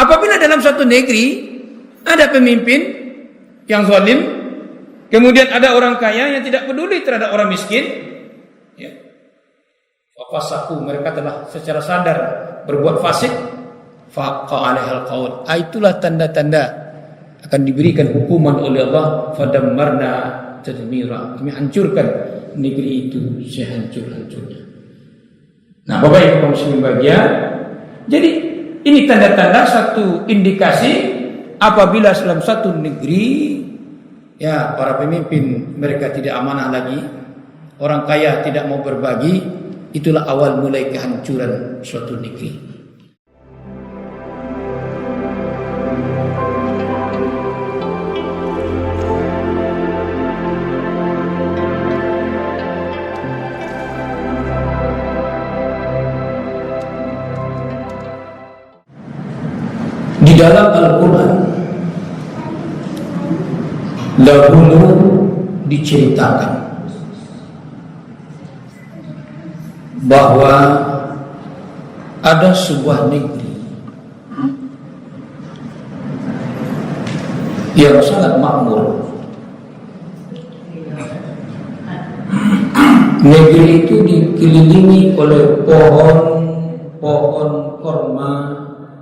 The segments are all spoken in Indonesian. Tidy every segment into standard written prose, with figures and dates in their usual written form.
Apabila dalam suatu negeri ada pemimpin yang zalim, kemudian ada orang kaya yang tidak peduli terhadap orang miskin, ya. Fasaku, mereka telah secara sadar berbuat fasik, faqa alaihal qaul. Itulah tanda-tanda akan diberikan hukuman oleh Allah, fadammarna tadmira. Kami hancurkan negeri itu sehancur-hancurnya. Nah, Bapak Ibu kaum muslimin bahagia, jadi ini tanda-tanda satu indikasi apabila dalam satu negeri, ya, para pemimpin mereka tidak amanah lagi, orang kaya tidak mau berbagi, itulah awal mulai kehancuran suatu negeri. Di dalam Al-Quran dahulu diceritakan bahwa ada sebuah negeri yang sangat makmur. Negeri itu dikelilingi oleh pohon korma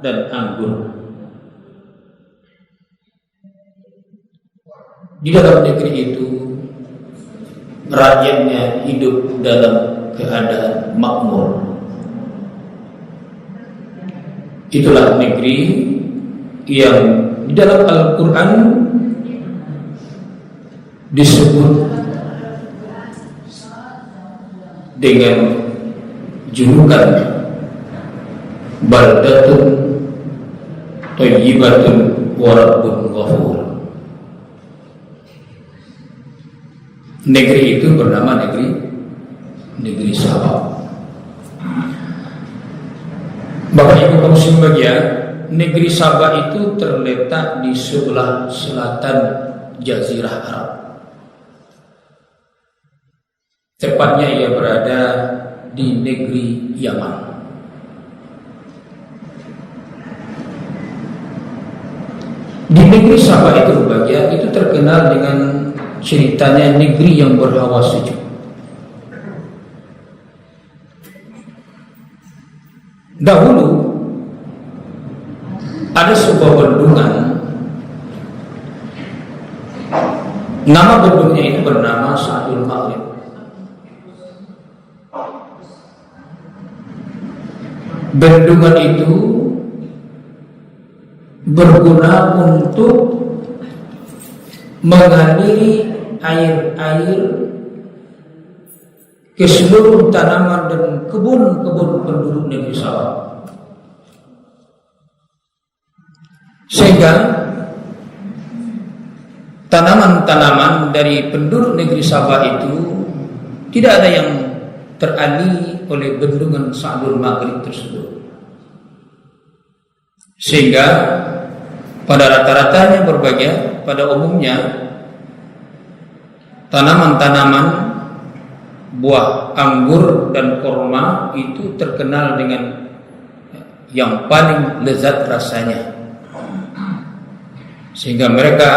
dan anggur. Di dalam negeri itu rakyatnya hidup dalam keadaan makmur. Itulah negeri yang di dalam Al-Quran disebut dengan julukan baldatun thayyibatun wa rabbun ghafur. Negeri itu bernama negeri Sabah. Bapak Ibu kaum muslimin bahagia, negeri Sabah itu terletak di sebelah selatan Jazirah Arab. Tepatnya ia berada di negeri Yaman. Di negeri Sabah itu bahagia, itu terkenal dengan ceritanya negeri yang berhawa sejuk. Dahulu ada sebuah bendungan, nama bendungnya itu bernama Sa'dul Maghrib. Bendungan itu berguna untuk mengaliri air-air ke seluruh tanaman dan kebun-kebun penduduk negeri Sabah, sehingga tanaman-tanaman dari penduduk negeri Sabah itu tidak ada yang teraliri oleh bendungan Sa'dul Maghrib tersebut, sehingga pada rata-ratanya berbagai, pada umumnya tanaman-tanaman buah anggur dan korma itu terkenal dengan yang paling lezat rasanya, sehingga mereka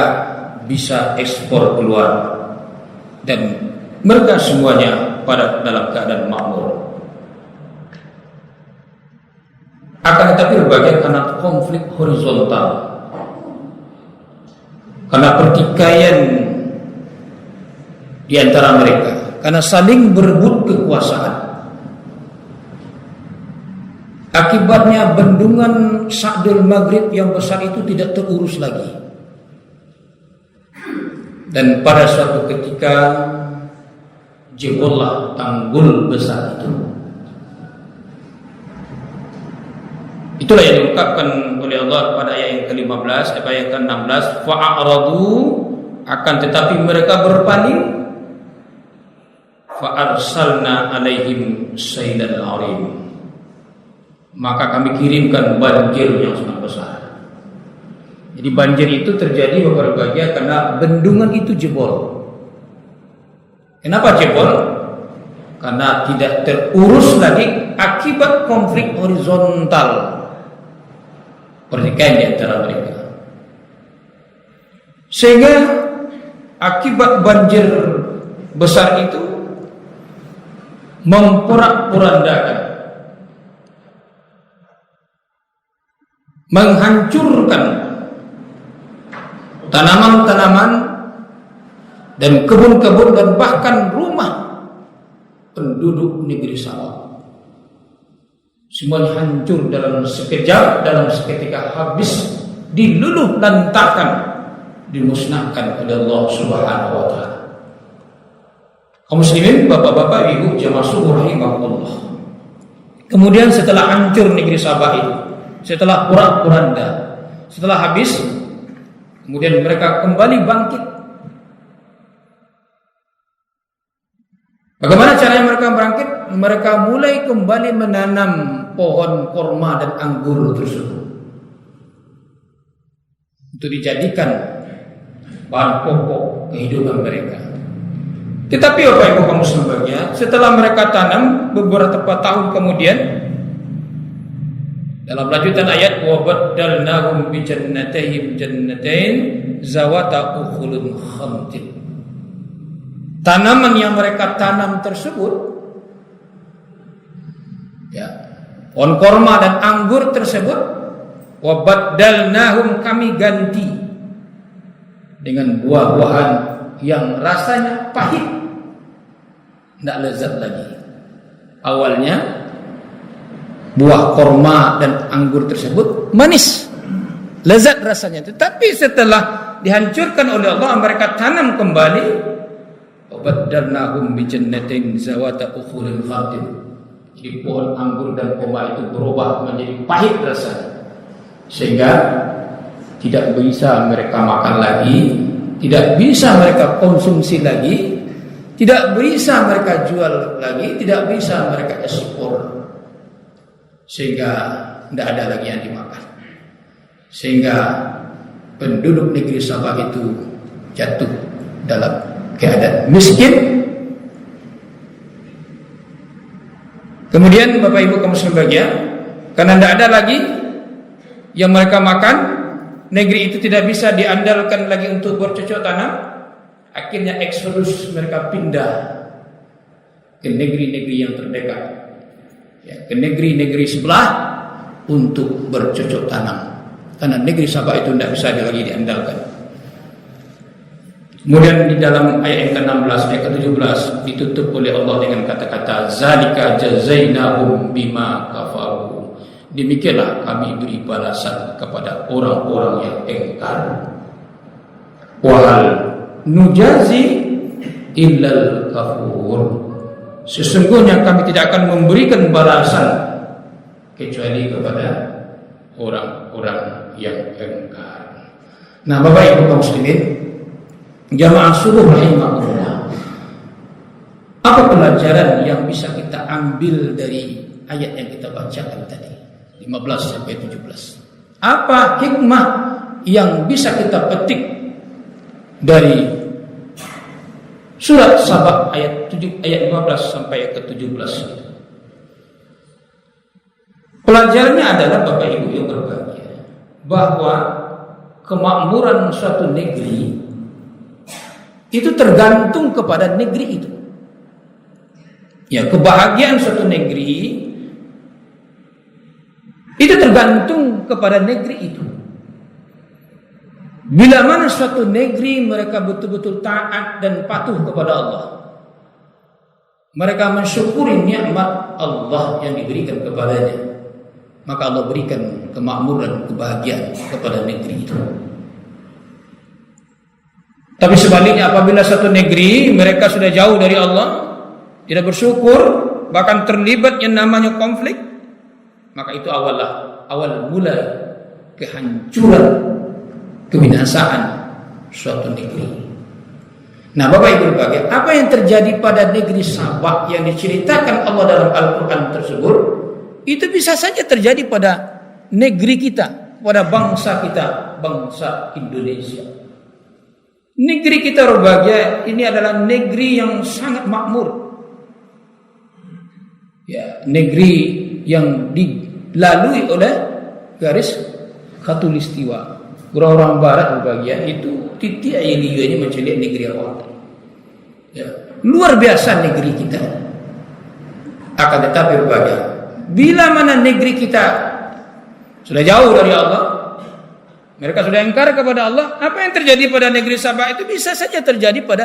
bisa ekspor keluar dan mereka semuanya pada dalam keadaan makmur. Akan tetapi berbagai karena konflik horizontal, karena pertikaian di antara mereka, karena saling berebut kekuasaan. Akibatnya bendungan Sa'dul Maghrib yang besar itu tidak terurus lagi. Dan pada suatu ketika jebollah tanggul besar itu. Itulah yang diungkapkan oleh Allah pada ayat yang ke-15, ayat yang ke-16, fa'aradu, akan tetapi mereka berpaling, fa'arsalna alaihim sailal arim, maka kami kirimkan banjir yang sangat besar. Jadi banjir itu terjadi berbagai karena bendungan itu jebol. Kenapa jebol? Karena tidak terurus lagi akibat konflik horizontal pertikaian di antara mereka. Sehingga akibat banjir besar itu memporak-porandakan, menghancurkan tanaman-tanaman dan kebun-kebun dan bahkan rumah penduduk negeri Sabah. Semuanya hancur dalam sekejap, dalam seketika habis, diluluh lantakkan, dimusnahkan oleh Allah Subhanahu wa taala. Kaum muslimin, bapak-bapak, ibu jamaah subuh rahimahullah. Kemudian setelah hancur negeri Sabah itu, setelah porak-poranda, setelah habis, kemudian mereka kembali bangkit. Bagaimana caranya mereka bangkit? Mereka mulai kembali menanam pohon korma dan anggur tersebut untuk dijadikan bahan pokok kehidupan mereka. Tetapi Bapak Ibu kaum muslimin, setelah mereka tanam beberapa tahun kemudian, dalam lanjutan ayat, wa baddalnahum bi jannatayhim jannatain zawata ukhulun khamtin. Tanaman yang mereka tanam tersebut, ya, pohon korma dan anggur tersebut, wa baddalnahum, kami ganti dengan buah-buahan yang rasanya pahit, tidak lezat lagi. Awalnya buah korma dan anggur tersebut manis, lezat rasanya. Tetapi setelah dihancurkan oleh Allah, mereka tanam kembali, wabaddalnahum bi jannatin zawata ukhulin khamtin. Jadi pohon anggur dan korma itu berubah menjadi pahit rasanya, sehingga tidak bisa mereka makan lagi, tidak bisa mereka konsumsi lagi, tidak bisa mereka jual lagi, tidak bisa mereka ekspor, sehingga tidak ada lagi yang dimakan. Sehingga penduduk negeri Sabah itu jatuh dalam keadaan miskin. Kemudian Bapak Ibu kaum muslimin, karena tidak ada lagi yang mereka makan, negeri itu tidak bisa diandalkan lagi untuk bercocok tanam. Akhirnya eksodus, mereka pindah ke negeri-negeri yang terdekat, ya, ke negeri-negeri sebelah untuk bercocok tanam, karena negeri Sabah itu tidak bisa lagi diandalkan. Kemudian di dalam ayat yang ke-16, ayat ke-17 ditutup oleh Allah dengan kata-kata zalika jazainahum bima kafaru. Demikianlah kami beri balasan kepada orang-orang yang engkar. Wahal nujazi illal kafur. Sesungguhnya kami tidak akan memberikan balasan kecuali kepada orang-orang yang engkar. Nah, Bapak Ibu kaum muslimin, jamaah subuh rahimahullah, apa pelajaran yang bisa kita ambil dari ayat yang kita bacakan tadi 15 sampai 17? Apa hikmah yang bisa kita petik dari surat Sabah ayat 15 sampai ayat ke-17? Pelajarannya adalah, Bapak Ibu yang berbahagia, bahwa kemakmuran suatu negeri itu tergantung kepada negeri itu. Ya, kebahagiaan suatu negeri itu tergantung kepada negeri itu. Bila mana suatu negeri mereka betul-betul taat dan patuh kepada Allah, mereka mensyukuri nikmat Allah yang diberikan kepadanya, maka Allah berikan kemakmuran, kebahagiaan kepada negeri itu. Tapi sebaliknya, apabila satu negeri mereka sudah jauh dari Allah, tidak bersyukur, bahkan terlibat yang namanya konflik, maka itu awal mula kehancuran, kebinasaan suatu negeri. Nah, Bapak Ibu berbahagia, apa yang terjadi pada negeri Sabah yang diceritakan Allah dalam Al-Quran tersebut, itu bisa saja terjadi pada negeri kita, pada bangsa kita, bangsa Indonesia. Negeri kita berbahagia ini adalah negeri yang sangat makmur, ya, negeri yang dilalui oleh garis khatulistiwa. Orang-orang barat berbagian itu titik yang liganya menculik negeri awal. Ya. Luar biasa negeri kita. Akan tetapi berbagai. Bila mana negeri kita sudah jauh dari Allah, mereka sudah ingkar kepada Allah, apa yang terjadi pada negeri Sabah itu bisa saja terjadi pada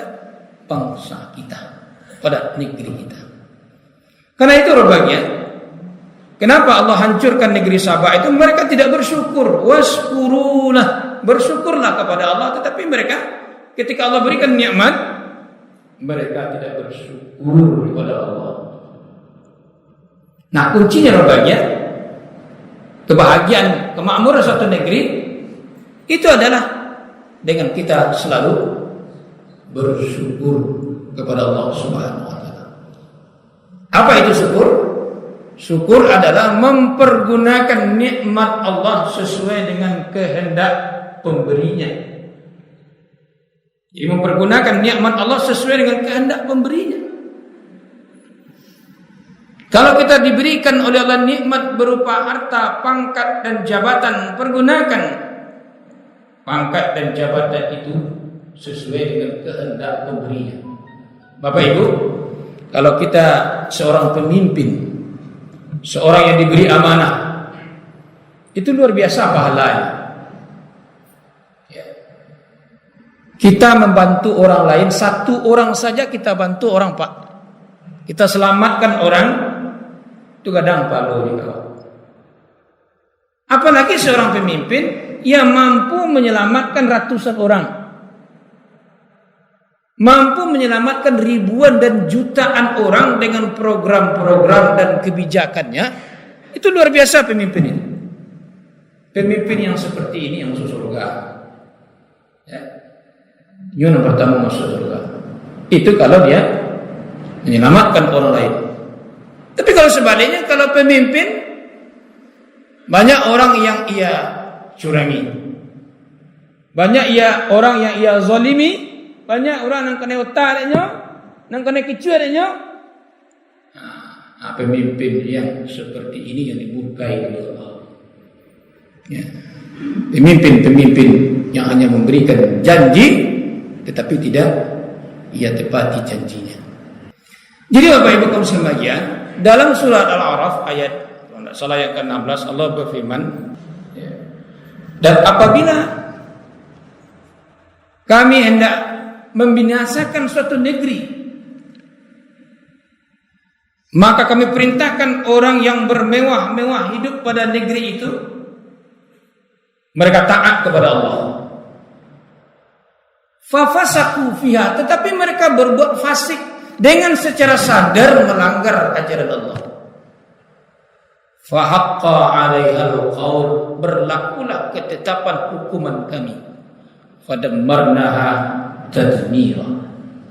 bangsa kita, pada negeri kita. Karena itu rupanya, kenapa Allah hancurkan negeri Sabah itu? Mereka tidak bersyukur. Waskurulah, bersyukurlah kepada Allah. Tetapi mereka ketika Allah berikan nikmat, mereka tidak bersyukur kepada Allah. Nah, kuncinya rupanya kebahagiaan, kemakmuran suatu negeri itu adalah dengan kita selalu bersyukur kepada Allah Subhanahu wa taala. Apa itu syukur? Syukur adalah mempergunakan nikmat Allah sesuai dengan kehendak pemberinya. Jadi mempergunakan nikmat Allah sesuai dengan kehendak pemberinya. Kalau kita diberikan oleh Allah nikmat berupa harta, pangkat dan jabatan, pergunakan pangkat dan jabatan itu sesuai dengan kehendak pemberinya. Bapak Ibu, kalau kita seorang pemimpin, seorang yang diberi amanah, itu luar biasa pahalanya. Kita membantu orang lain, satu orang saja kita bantu orang, Pak. Kita selamatkan orang, itu kadang pahala di kawat. Apalagi seorang pemimpin yang mampu menyelamatkan ratusan orang, mampu menyelamatkan ribuan dan jutaan orang dengan program-program dan kebijakannya, itu luar biasa pemimpin ini. Pemimpin yang seperti ini yang masuk surga. Ya. Yang pertama masuk surga. Itu kalau dia menyelamatkan orang lain. Tapi kalau sebaliknya, kalau pemimpin banyak orang yang ia curangi, banyak orang yang ia zalimi, banyak orang yang kena otaknya, yang kena kicuannya. Nah, pemimpin yang seperti ini yang dimurkai oleh Allah. Ya. Pemimpin-pemimpin yang hanya memberikan janji tetapi tidak ia tepati janjinya. Jadi Bapak Ibu kaum sekalian, dalam surat Al-A'raf ayat kalau tidak salah yang ke-16 Allah berfirman, ya, dan apabila kami hendak membinasakan suatu negeri, maka kami perintahkan orang yang bermewah-mewah hidup pada negeri itu, mereka taat kepada Allah. Fafasaku fiha, tetapi mereka berbuat fasik dengan secara sadar melanggar ajaran Allah. Fahaqqa 'alaihal qaul, berlakulah ketetapan hukuman kami. Fadammarnaha tadmira,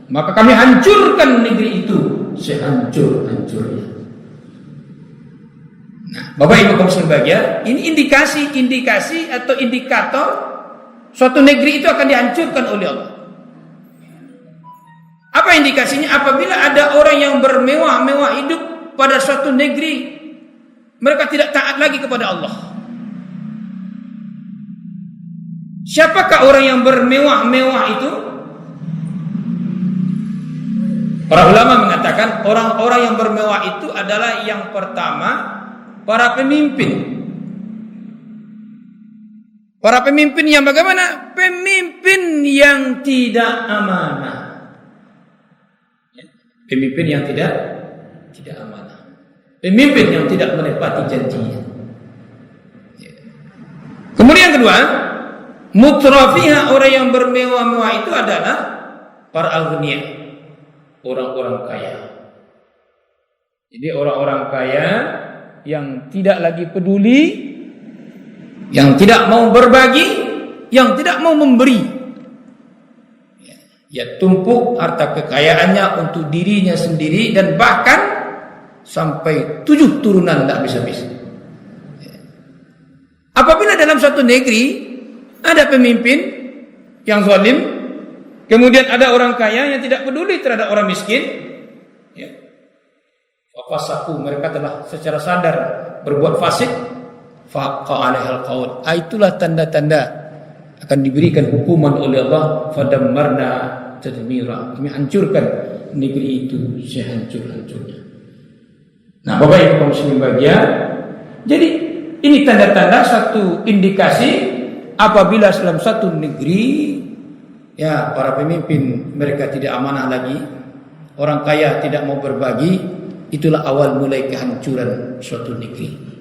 maka kami hancurkan negeri itu sehancur-hancurnya. Nah, Bapak Ibu kaum sekalian, ini indikasi atau indikator suatu negeri itu akan dihancurkan oleh Allah. Apa indikasinya? Apabila ada orang yang bermewah-mewah hidup pada suatu negeri, mereka tidak taat lagi kepada Allah. Siapakah orang yang bermewah-mewah itu? Para ulama mengatakan orang-orang yang bermewah itu adalah yang pertama para pemimpin. Para pemimpin yang bagaimana? Pemimpin yang tidak amanah. Pemimpin yang tidak amanah. Pemimpin yang tidak menepati janjinya. Kemudian yang kedua, mutrafiha, orang yang bermewah-mewah itu adalah para aghnia, orang-orang kaya. Jadi orang-orang kaya yang tidak lagi peduli, yang tidak mau berbagi, yang tidak mau memberi. Ya, tumpuk harta kekayaannya untuk dirinya sendiri dan bahkan sampai 7 turunan tak habis-habis. Apabila dalam suatu negeri ada pemimpin yang zalim, kemudian ada orang kaya yang tidak peduli terhadap orang miskin, ya, fafasaku, mereka telah secara sadar berbuat fasik. faqqa 'alaihal qaul. Itulah tanda-tanda akan diberikan hukuman oleh Allah, fadammarna tadmira. Kami hancurkan negeri itu sehancur-hancurnya. Nah, Bapak Ibu kaum muslimin bahagia, jadi ini tanda-tanda satu indikasi apabila dalam satu negeri ya para pemimpin mereka tidak amanah lagi, orang kaya tidak mau berbagi, itulah awal mulai kehancuran suatu negeri.